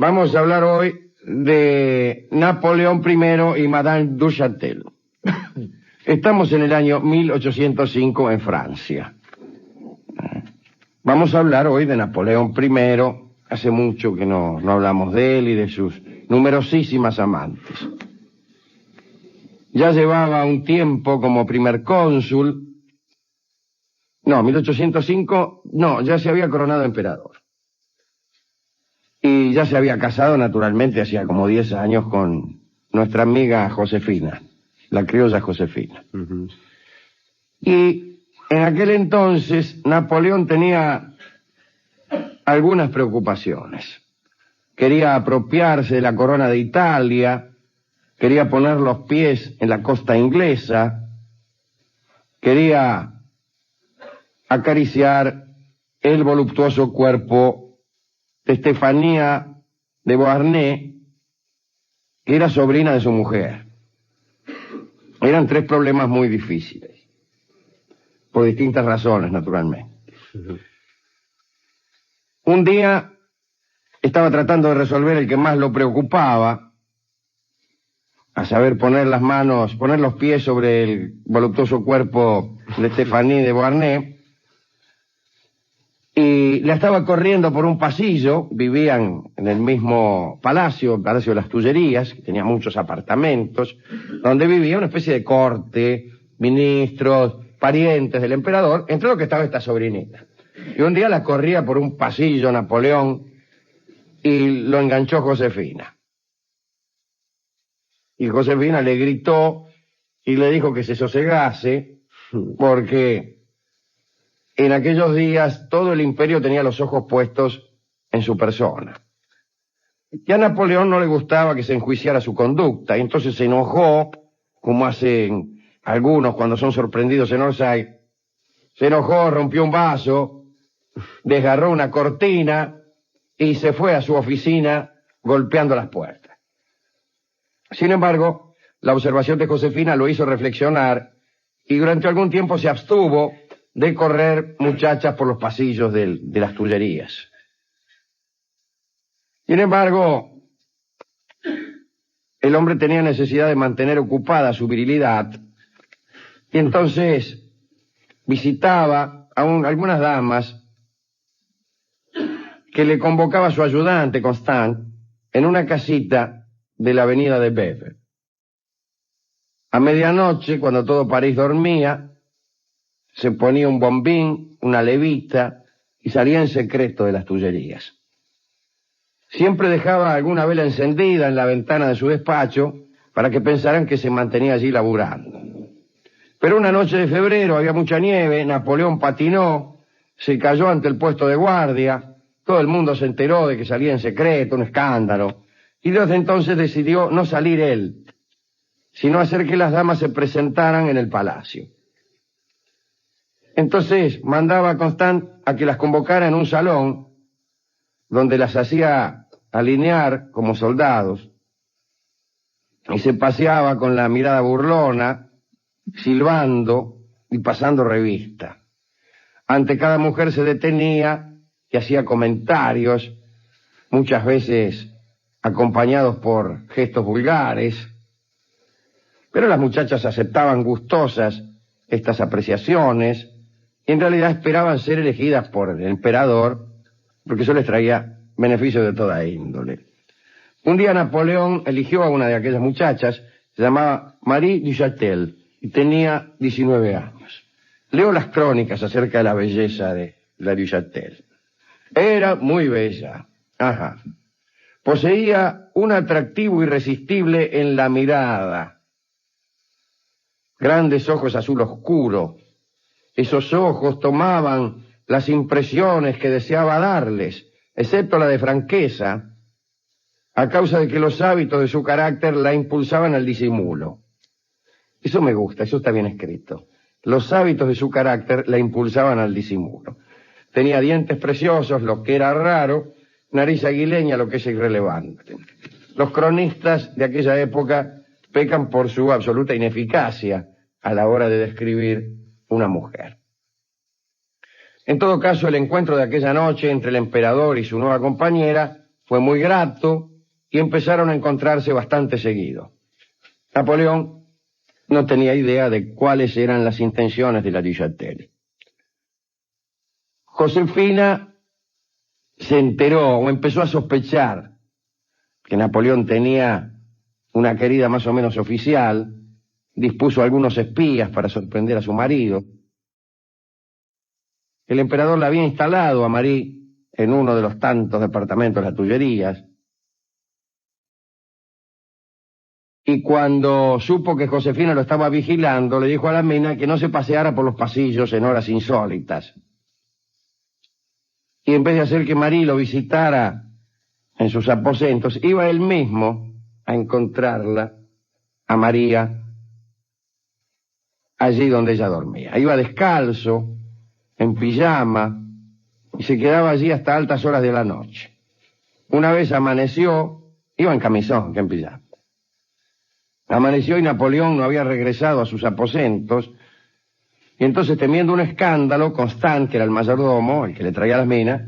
Vamos a hablar hoy de Napoleón I y Madame du Châtel. Estamos en el año 1805 en Francia. Vamos a hablar hoy de Napoleón I. Hace mucho que no hablamos de él y de sus numerosísimas amantes. Ya llevaba un tiempo como primer cónsul. No, 1805, no, ya se había coronado emperador. Y ya se había casado, naturalmente, hacía como 10 años con nuestra amiga Josefina, la criolla Josefina. Y en aquel entonces Napoleón tenía algunas preocupaciones. Quería apropiarse de la corona de Italia, quería poner los pies en la costa inglesa, quería acariciar el voluptuoso cuerpo de Estefanía de Beauharnais, que era sobrina de su mujer. Eran 3 problemas muy difíciles, por distintas razones, naturalmente. Un día estaba tratando de resolver el que más lo preocupaba, a saber, poner los pies sobre el voluptuoso cuerpo de Estefanía de Beauharnais, y la estaba corriendo por un pasillo. Vivían en el mismo palacio, el Palacio de las Tullerías, que tenía muchos apartamentos, donde vivía una especie de corte, ministros, parientes del emperador, entre los que estaba esta sobrinita. Y un día la corría por un pasillo Napoleón y lo enganchó Josefina. Y Josefina le gritó y le dijo que se sosegase, porque en aquellos días todo el imperio tenía los ojos puestos en su persona. Y a Napoleón no le gustaba que se enjuiciara su conducta, y entonces se enojó, como hacen algunos cuando son sorprendidos en Orsay. Se enojó, rompió un vaso, desgarró una cortina y se fue a su oficina golpeando las puertas. Sin embargo, la observación de Josefina lo hizo reflexionar y durante algún tiempo se abstuvo de correr muchachas por los pasillos de las Tullerías. Sin embargo, el hombre tenía necesidad de mantener ocupada su virilidad y entonces visitaba a algunas damas que le convocaba su ayudante, Constant, en una casita de la avenida de Bève. A medianoche, cuando todo París dormía, se ponía un bombín, una levita, y salía en secreto de las Tullerías. Siempre dejaba alguna vela encendida en la ventana de su despacho para que pensaran que se mantenía allí laburando. Pero una noche de febrero había mucha nieve, Napoleón patinó, se cayó ante el puesto de guardia, todo el mundo se enteró de que salía en secreto, un escándalo, y desde entonces decidió no salir él, sino hacer que las damas se presentaran en el palacio. Entonces mandaba a Constant a que las convocara en un salón donde las hacía alinear como soldados y se paseaba con la mirada burlona, silbando y pasando revista. Ante cada mujer se detenía y hacía comentarios, muchas veces acompañados por gestos vulgares, pero las muchachas aceptaban gustosas estas apreciaciones y en realidad esperaban ser elegidas por el emperador, porque eso les traía beneficios de toda índole. Un día Napoleón eligió a una de aquellas muchachas, se llamaba Marie du Châtel, y tenía 19 años. Leo las crónicas acerca de la belleza de la du Châtel. Era muy bella. Poseía un atractivo irresistible en la mirada. Grandes ojos azul oscuro. Esos ojos tomaban las impresiones que deseaba darles, excepto la de franqueza, a causa de que los hábitos de su carácter la impulsaban al disimulo. Eso me gusta, eso está bien escrito. Los hábitos de su carácter la impulsaban al disimulo. Tenía dientes preciosos, lo que era raro, nariz aguileña, lo que es irrelevante. Los cronistas de aquella época pecan por su absoluta ineficacia a la hora de describir una mujer. En todo caso, el encuentro de aquella noche entre el emperador y su nueva compañera fue muy grato y empezaron a encontrarse bastante seguido. Napoleón no tenía idea de cuáles eran las intenciones de la Duchatel. Josefina se enteró o empezó a sospechar que Napoleón tenía una querida más o menos oficial, dispuso algunos espías para sorprender a su marido. El emperador la había instalado a Marie en uno de los tantos departamentos de las Tullerías, y cuando supo que Josefina lo estaba vigilando, le dijo a la mina que no se paseara por los pasillos en horas insólitas. Y en vez de hacer que Marie lo visitara en sus aposentos, iba él mismo a encontrarla, a María, allí donde ella dormía. Iba descalzo, en pijama, y se quedaba allí hasta altas horas de la noche. Una vez amaneció, iba en camisón, que en pijama. Amaneció y Napoleón no había regresado a sus aposentos, y entonces, temiendo un escándalo, Constant, que era el mayordomo, el que le traía las minas,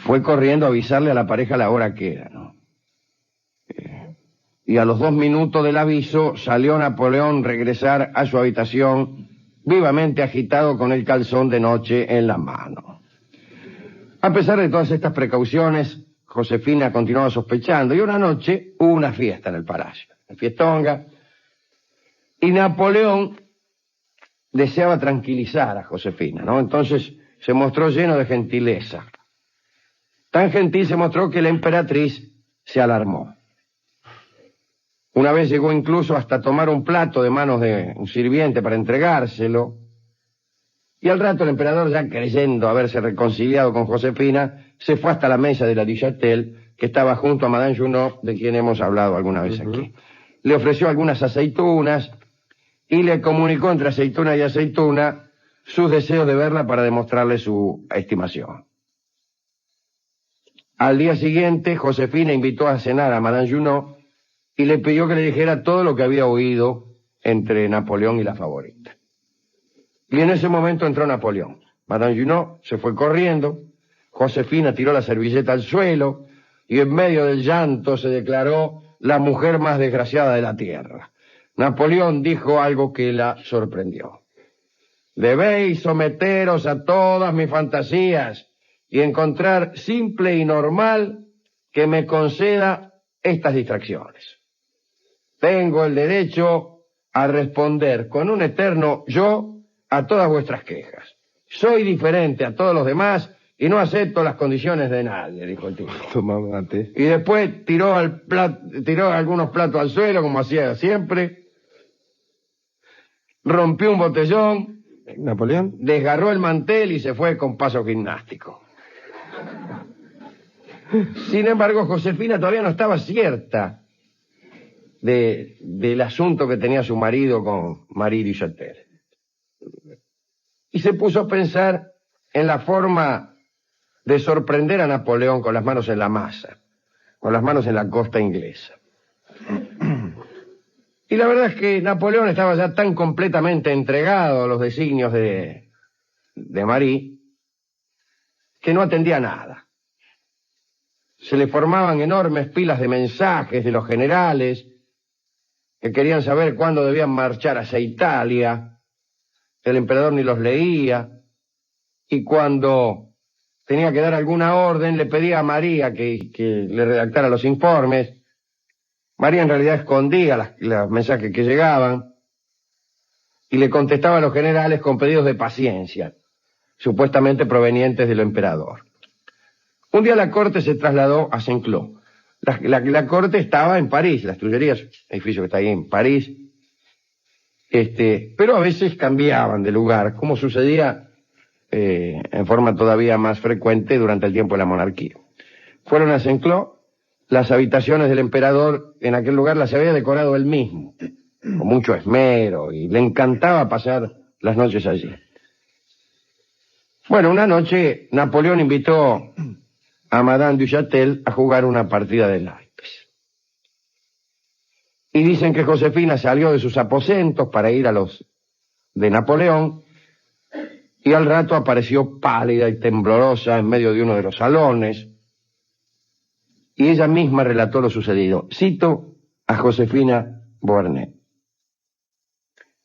fue corriendo a avisarle a la pareja la hora que era, ¿no? Y a los 2 minutos del aviso salió Napoleón regresar a su habitación vivamente agitado con el calzón de noche en la mano. A pesar de todas estas precauciones, Josefina continuaba sospechando, y una noche hubo una fiesta en el palacio, una fiestonga, y Napoleón deseaba tranquilizar a Josefina, ¿no? Entonces se mostró lleno de gentileza. Tan gentil se mostró que la emperatriz se alarmó. Una vez llegó incluso hasta tomar un plato de manos de un sirviente para entregárselo, y al rato el emperador, ya creyendo haberse reconciliado con Josefina, se fue hasta la mesa de la Duchatel, que estaba junto a Madame Junot, de quien hemos hablado alguna vez aquí. Le ofreció algunas aceitunas y le comunicó entre aceituna y aceituna sus deseos de verla para demostrarle su estimación. Al día siguiente, Josefina invitó a cenar a Madame Junot y le pidió que le dijera todo lo que había oído entre Napoleón y la favorita. Y en ese momento entró Napoleón. Madame Junot se fue corriendo, Josefina tiró la servilleta al suelo y en medio del llanto se declaró la mujer más desgraciada de la tierra. Napoleón dijo algo que la sorprendió. Debéis someteros a todas mis fantasías y encontrar simple y normal que me conceda estas distracciones. Tengo el derecho a responder con un eterno yo a todas vuestras quejas. Soy diferente a todos los demás y no acepto las condiciones de nadie, dijo el tipo. Toma mate. Y después tiró algunos platos al suelo, como hacía siempre, rompió un botellón, ¿Napoleón? desgarró el mantel y se fue con paso gimnástico. Sin embargo, Josefina todavía no estaba cierta del asunto que tenía su marido con Marie Duchatel. Y se puso a pensar en la forma de sorprender a Napoleón con las manos en la masa, con las manos en la costa inglesa. Y la verdad es que Napoleón estaba ya tan completamente entregado a los designios de Marie que no atendía nada. Se le formaban enormes pilas de mensajes de los generales que querían saber cuándo debían marchar hacia Italia. El emperador ni los leía, y cuando tenía que dar alguna orden le pedía a María que le redactara los informes. María en realidad escondía los mensajes que llegaban y le contestaba a los generales con pedidos de paciencia, supuestamente provenientes del emperador. Un día la corte se trasladó a Saint-Cloud. La corte estaba en París, las Tullerías, edificio que está ahí en París, pero a veces cambiaban de lugar, como sucedía en forma todavía más frecuente durante el tiempo de la monarquía. Fueron a Saint-Cloud. Las habitaciones del emperador en aquel lugar las había decorado él mismo, con mucho esmero, y le encantaba pasar las noches allí. Bueno, una noche Napoleón invitó a Madame Duchatel a jugar una partida de naipes. Y dicen que Josefina salió de sus aposentos para ir a los de Napoleón, y al rato apareció pálida y temblorosa en medio de uno de los salones, y ella misma relató lo sucedido. Cito a Josefina Beauharnais.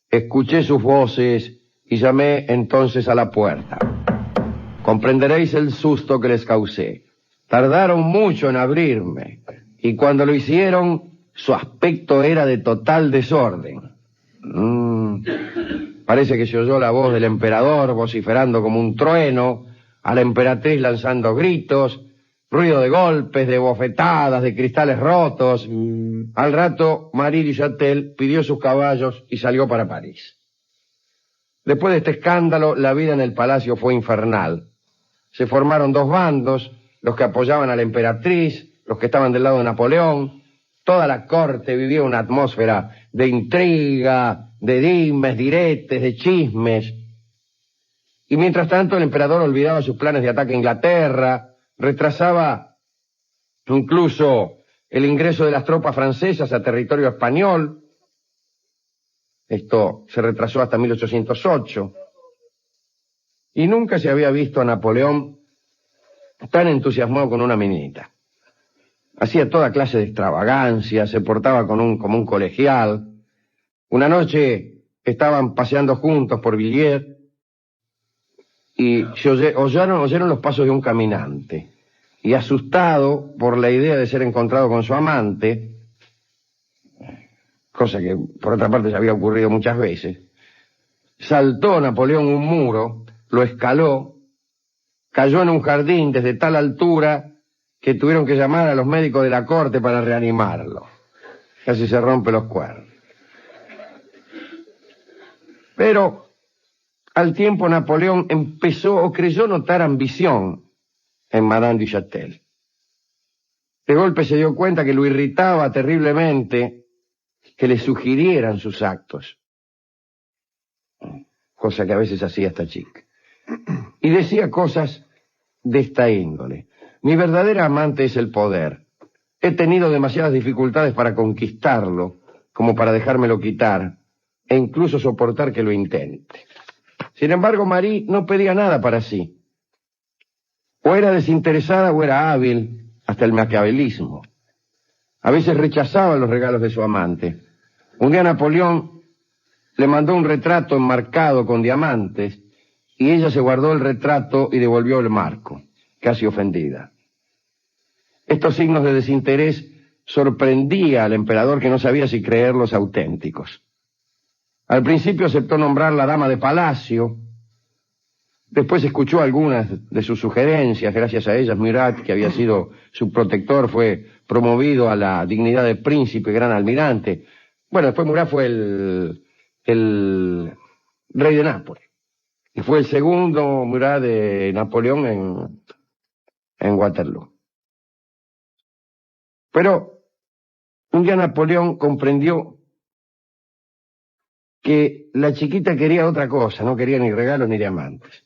Escuché sus voces y llamé entonces a la puerta. Comprenderéis el susto que les causé. Tardaron mucho en abrirme, y cuando lo hicieron, su aspecto era de total desorden. Parece que se oyó la voz del emperador vociferando como un trueno, a la emperatriz lanzando gritos, ruido de golpes, de bofetadas, de cristales rotos. Al rato, Marie Duchatel pidió sus caballos y salió para París. Después de este escándalo, la vida en el palacio fue infernal. Se formaron dos bandos, los que apoyaban a la emperatriz, los que estaban del lado de Napoleón. Toda la corte vivía una atmósfera de intriga, de dimes, diretes, de chismes. Y mientras tanto el emperador olvidaba sus planes de ataque a Inglaterra, retrasaba incluso el ingreso de las tropas francesas a territorio español. Esto se retrasó hasta 1808. Y nunca se había visto a Napoleón tan entusiasmado con una minita. Hacía toda clase de extravagancia, se portaba como un colegial. Una noche estaban paseando juntos por Villiers y oyeron los pasos de un caminante. Y asustado por la idea de ser encontrado con su amante, cosa que por otra parte ya había ocurrido muchas veces, saltó Napoleón un muro, lo escaló, cayó en un jardín desde tal altura que tuvieron que llamar a los médicos de la corte para reanimarlo. Casi se rompe los cuernos. Pero al tiempo Napoleón empezó o creyó notar ambición en Madame Duchatel. De golpe se dio cuenta que lo irritaba terriblemente que le sugirieran sus actos, cosa que a veces hacía esta chica. Y decía cosas de esta índole. Mi verdadera amante es el poder. He tenido demasiadas dificultades para conquistarlo, como para dejármelo quitar, e incluso soportar que lo intente. Sin embargo, Marie no pedía nada para sí. O era desinteresada o era hábil, hasta el maquiavelismo. A veces rechazaba los regalos de su amante. Un día Napoleón le mandó un retrato enmarcado con diamantes, y ella se guardó el retrato y devolvió el marco, casi ofendida. Estos signos de desinterés sorprendía al emperador, que no sabía si creerlos auténticos. Al principio aceptó nombrarla dama de palacio. Después escuchó algunas de sus sugerencias. Gracias a ellas, Murat, que había sido su protector, fue promovido a la dignidad de príncipe, gran almirante. Bueno, después Murat fue el rey de Nápoles. Y fue el segundo Murat de Napoleón en Waterloo. Pero un día Napoleón comprendió que la chiquita quería otra cosa, no quería ni regalos ni diamantes.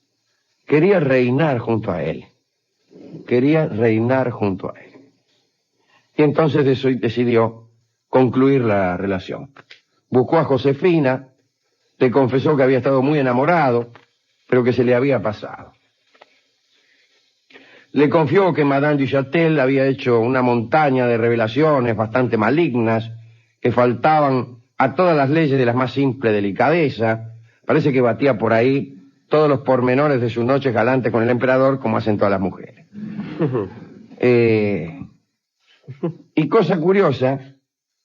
Quería reinar junto a él. Quería reinar junto a él. Y entonces decidió concluir la relación. Buscó a Josefina, le confesó que había estado muy enamorado, pero que se le había pasado. Le confió que Madame Duchatel había hecho una montaña de revelaciones bastante malignas, que faltaban a todas las leyes de la más simple delicadeza. Parece que batía por ahí todos los pormenores de sus noches galantes con el emperador, como hacen todas las mujeres. Y cosa curiosa,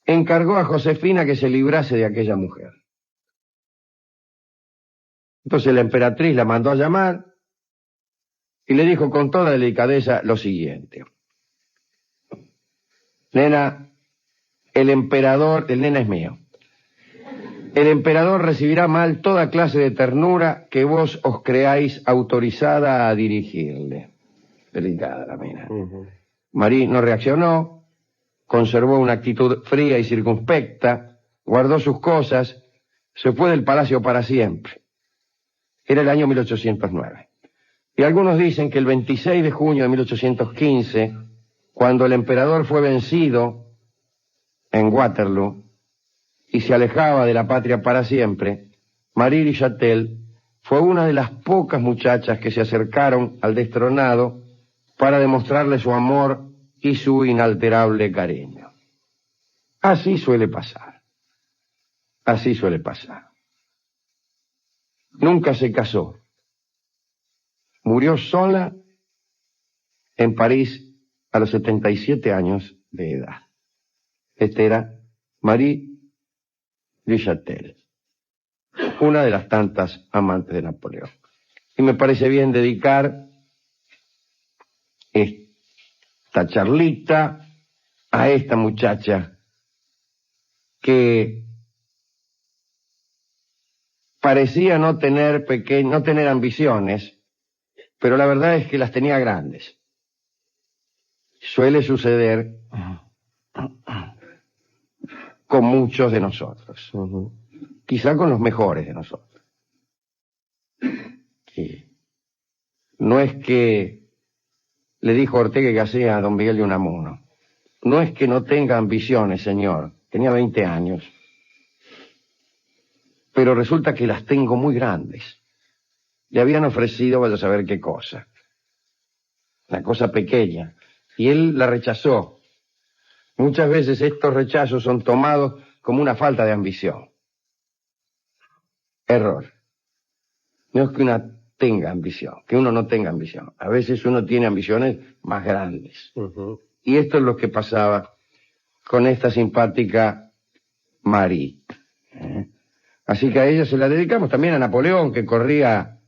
encargó a Josefina que se librase de aquella mujer. Entonces la emperatriz la mandó a llamar y le dijo con toda delicadeza lo siguiente: nena, el nena es mío. El emperador recibirá mal toda clase de ternura que vos os creáis autorizada a dirigirle. Delicada la mina. Marie no reaccionó, conservó una actitud fría y circunspecta, guardó sus cosas, se fue del palacio para siempre. Era el año 1809. Y algunos dicen que el 26 de junio de 1815, cuando el emperador fue vencido en Waterloo y se alejaba de la patria para siempre, Marie Duchatel fue una de las pocas muchachas que se acercaron al destronado para demostrarle su amor y su inalterable cariño. Así suele pasar. Así suele pasar. Nunca se casó. Murió sola en París a los 77 años de edad. Esta era Marie de Châtel, una de las tantas amantes de Napoleón. Y me parece bien dedicar esta charlita a esta muchacha que parecía no tener ambiciones, pero la verdad es que las tenía grandes. Suele suceder con muchos de nosotros, quizá con los mejores de nosotros. No es que, le dijo Ortega y Gasset a don Miguel de Unamuno, no es que no tenga ambiciones, señor, tenía 20 años, pero resulta que las tengo muy grandes. Le habían ofrecido, vaya a saber qué cosa, una cosa pequeña, y él la rechazó. Muchas veces estos rechazos son tomados como una falta de ambición. Error. No es que una tenga ambición, que uno no tenga ambición. A veces uno tiene ambiciones más grandes. Y esto es lo que pasaba con esta simpática Marie. Así que a ella se la dedicamos, también a Napoleón, que corría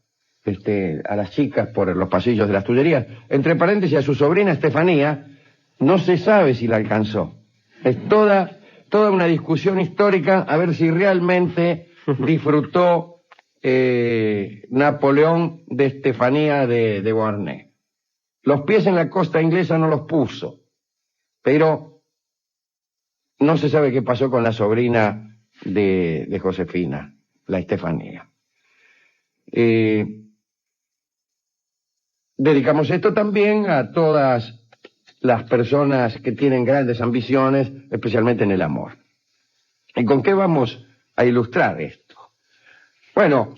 a las chicas por los pasillos de las Tullerías. Entre paréntesis, a su sobrina Estefanía, no se sabe si la alcanzó. Es toda una discusión histórica a ver si realmente disfrutó Napoleón de Estefanía de Beauharnais. Los pies en la costa inglesa no los puso, pero no se sabe qué pasó con la sobrina de Josefina, la Estefanía. Dedicamos esto también a todas las personas que tienen grandes ambiciones, especialmente en el amor. ¿Y con qué vamos a ilustrar esto? Bueno,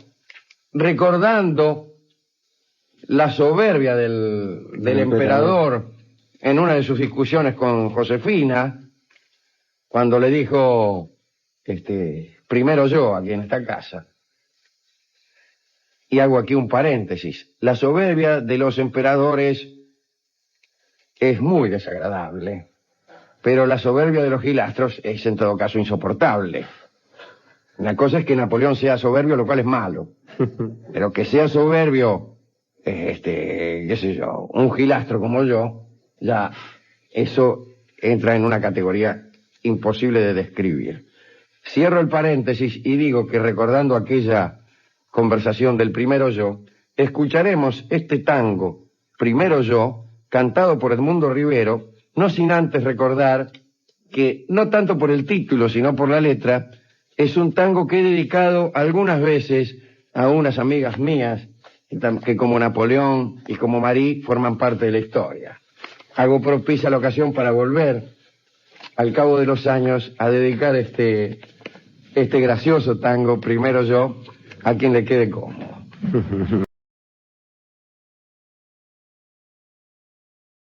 recordando la soberbia del emperador en una de sus discusiones con Josefina, cuando le dijo, primero yo aquí en esta casa. Y hago aquí un paréntesis. La soberbia de los emperadores es muy desagradable, pero la soberbia de los gilastros es en todo caso insoportable. La cosa es que Napoleón sea soberbio, lo cual es malo. Pero que sea soberbio, qué sé yo, un gilastro como yo, ya eso entra en una categoría imposible de describir. Cierro el paréntesis y digo que recordando aquella conversación del primero yo, escucharemos este tango, Primero Yo, cantado por Edmundo Rivero, no sin antes recordar que, no tanto por el título, sino por la letra, es un tango que he dedicado algunas veces a unas amigas mías, que como Napoleón y como Marie forman parte de la historia. Hago propicia la ocasión para volver, al cabo de los años, a dedicar este gracioso tango, Primero Yo, a quien le quede cómodo.